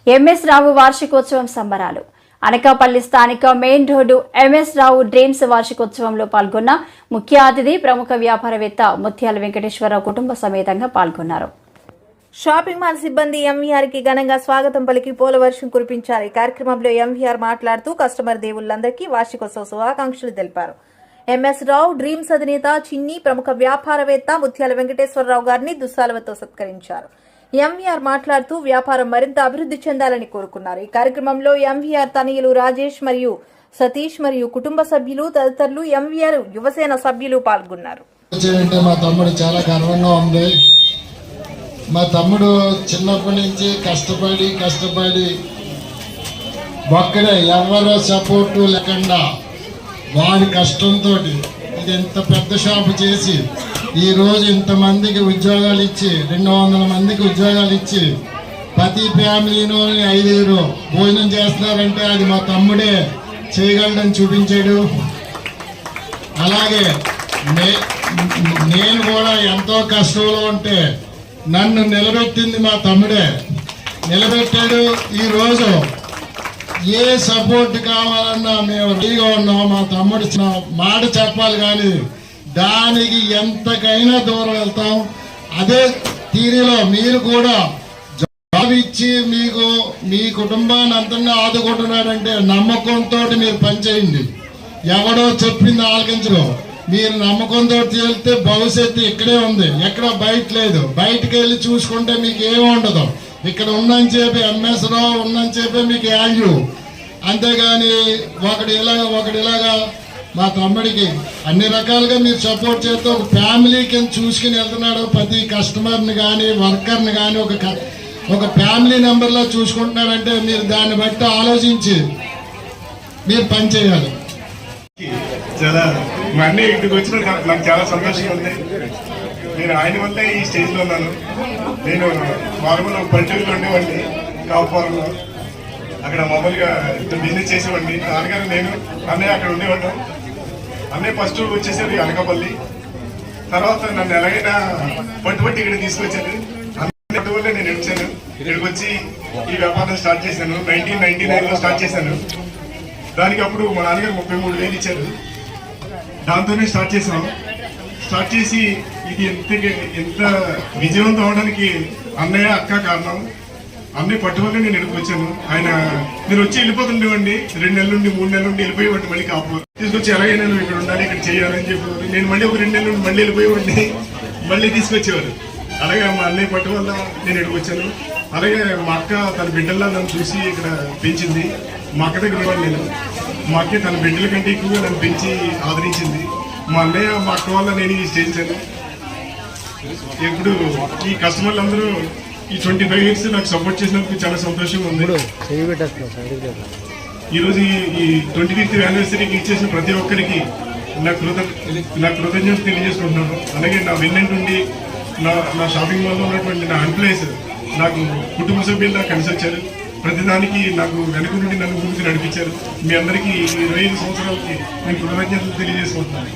MS రావు వార్షికోత్సవం సంబరాలు. అనకాపల్లి స్థానిక మెయిన్ రోడ్డు ఎంఎస్ రావు డ్రీమ్స్ వార్షికోత్సవంలో పాల్గొన్న ముఖ్య అతిథి ప్రముఖ వ్యాపారవేత్త ముత్యాల వెంకటేశ్వరరావు కుటుంబ సమేతంగా పాల్గొన్నారు. షాపింగ్ మాల్ సిబ్బంది ఎంవీఆర్ కి ఘనంగా స్వాగతం పలికి పూలవర్షం కురిపించారు. ఈ కార్యక్రమంలో ఎంవీఆర్ మాట్లాడుతూ కస్టమర్ దేవుళ్లందరికీ వార్షికోత్సవ శుభాకాంక్షలు తెలిపారు. ఎంఎస్ రావు డ్రీమ్స్ అధినేత చిన్ని ప్రముఖ వ్యాపారవేత్త ముత్యాల వెంకటేశ్వరరావు గారిని దుస్సాలవతో సత్కరించారు. ఎంవీఆర్ మాట్లాడుతూ వ్యాపారం మరింత అభివృద్ధి చెందాలని కోరుకున్నారు. ఈ కార్యక్రమంలో ఎంవీఆర్ తనయులు రాజేష్ మరియు సతీష్ మరియు కుటుంబ సభ్యులు తదితరులు ఎంవీఆర్ యువసేన సభ్యులు పాల్గొన్నారు. మా తమ్ముడు చాలా గర్వంగా ఉంది. మా తమ్ముడు చిన్నప్పటి నుంచి కష్టపడి ఒక్కడే ఎవరో సపోర్టు లేకుండా వాడి కష్టంతో ఇది ఎంత పెద్ద షాపు చేసి ఈరోజు ఇంతమందికి ఉద్యోగాలు ఇచ్చి 200 మందికి ఉద్యోగాలు ఇచ్చి ప్రతి ఫ్యామిలీలో 5 భోజనం చేస్తున్నారంటే అది మా తమ్ముడే చేయగలడని చూపించాడు. అలాగే నేను కూడా ఎంతో కష్టంలో ఉంటే నన్ను నిలబెట్టింది మా తమ్ముడే, నిలబెట్టాడు. ఈరోజు ఏ సపోర్ట్ కావాలన్నా మేము రెడీగా ఉన్నాం. మా తమ్ముడు మాట చెప్పాలి కానీ దానికి ఎంతకైనా దూరం వెళ్తాం. అదే తీరులో మీరు కూడా జాబ్ ఇచ్చి మీకు మీ కుటుంబాన్ని అంతా ఆదుకుంటున్నాడంటే నమ్మకంతో మీరు పనిచేయండి. ఎవడో చెప్పింది ఆలకించరు. మీరు నమ్మకంతో వెళ్తే భవిష్యత్తు ఇక్కడే ఉంది, ఎక్కడ బయట లేదు. బయటకు వెళ్ళి చూసుకుంటే మీకు ఏమి ఉండదు. ఇక్కడ ఉన్నని చెప్పి ఎంఎస్ రావు ఉన్నని చెప్పి మీకు వాల్యూ. అంతేగాని ఒకడిలాగా మా తమ్ముడికి అన్ని రకాలుగా మీరు సపోర్ట్ చేస్తే ఒక ఫ్యామిలీ కింద చూసుకుని వెళ్తున్నాడు. ప్రతి కస్టమర్ని కానీ వర్కర్ని కానీ ఒక ఫ్యామిలీ నెంబర్లో చూసుకుంటున్నాడంటే మీరు దాన్ని బట్టి ఆలోచించి మీరు పని చేయాలి. చాలా మా అన్నయ్య ఇంటికి వచ్చిన నాకు చాలా సంతోషంగా ఉంది. నేను ఆయన వల్లే ఈ స్టేజ్లో ఉన్నాను. నేను మామూలుగా పల్లెటూరులో ఉండేవాడిని, కాపురంలో. అక్కడ మామూలుగా బిజినెస్ చేసేవాడిని. నాన్నగారు నేను అన్నయ్య అక్కడ ఉండేవాళ్ళం. అన్నయ్య ఫస్ట్ వచ్చేసారు అనకాపల్లి. తర్వాత నన్ను ఎలాగైనా పట్టుబట్టి ఇక్కడ తీసుకొచ్చాను. అన్నయ్య వల్లే నేను వచ్చాను. ఇక్కడికి వచ్చి ఈ వ్యాపారం స్టార్ట్ చేశాను. 1999లో స్టార్ట్ చేశాను. దానికి అప్పుడు మా నాన్నగారు 33,000 ఇచ్చారు. దాంతోనే స్టార్ట్ చేసాం. స్టార్ట్ చేసి ఇది ఎంత విజయవంతం అవడానికి అన్నయ్య అక్క కారణం. అన్నయ్య పట్టువల్ల నేను ఇక్కడికి వచ్చాను. నేను వచ్చి వెళ్ళిపోతుండేవండి. 2 నెలల నుండి 3 నెలల నుండి వెళ్ళిపోయేవాడిని. మళ్ళీ కాపు తీసుకొచ్చి ఎలాగైనా నువ్వు ఇక్కడ ఉండాలి, ఇక్కడ చేయాలని చెప్పేవారు. నేను మళ్ళీ ఒక 2 నెలల నుండి మళ్ళీ వెళ్ళిపోయేవాడిని. మళ్ళీ తీసుకొచ్చేవారు. అలాగే మా అన్నయ్య పట్టు వల్ల నేను ఇక్కడికి వచ్చాను. అలాగే మా అక్క తన బిడ్డల్లా నన్ను చూసి ఇక్కడ పెంచింది. మా అక్క దగ్గర ఉన్నాను నేను. మా అక్క తన బిడ్డల కంటే ఎక్కువగా నన్ను పెంచి ఆదరించింది. మా అన్నయ్య మా అక్క వల్ల నేను ఈ స్టేజ్ వచ్చాను. ఇప్పుడు ఈ కస్టమర్లు అందరూ ఈ 25 ఇయర్స్ నాకు సపోర్ట్ చేసినందుకు చాలా సంతోషంగా ఉంది. ఈరోజు ఈ 25th యానివర్సరీకి ఇచ్చేసిన ప్రతి ఒక్కరికి నా కృతజ్ఞత తెలియజేసుకుంటున్నాను. అలాగే నా వెన్నంటుండి నా షాపింగ్ మాల్లో ఉన్నటువంటి నా ఎంప్లాయీస్ నాకు కుటుంబ సభ్యులు కలిసి వచ్చారు. ప్రతిదానికి నాకు వెనుక నుండి నన్ను ముందుకు నడిపించారు. మీ అందరికీ 25 సంవత్సరాలకి నేను కృతజ్ఞతలు తెలియజేసుకుంటున్నాను.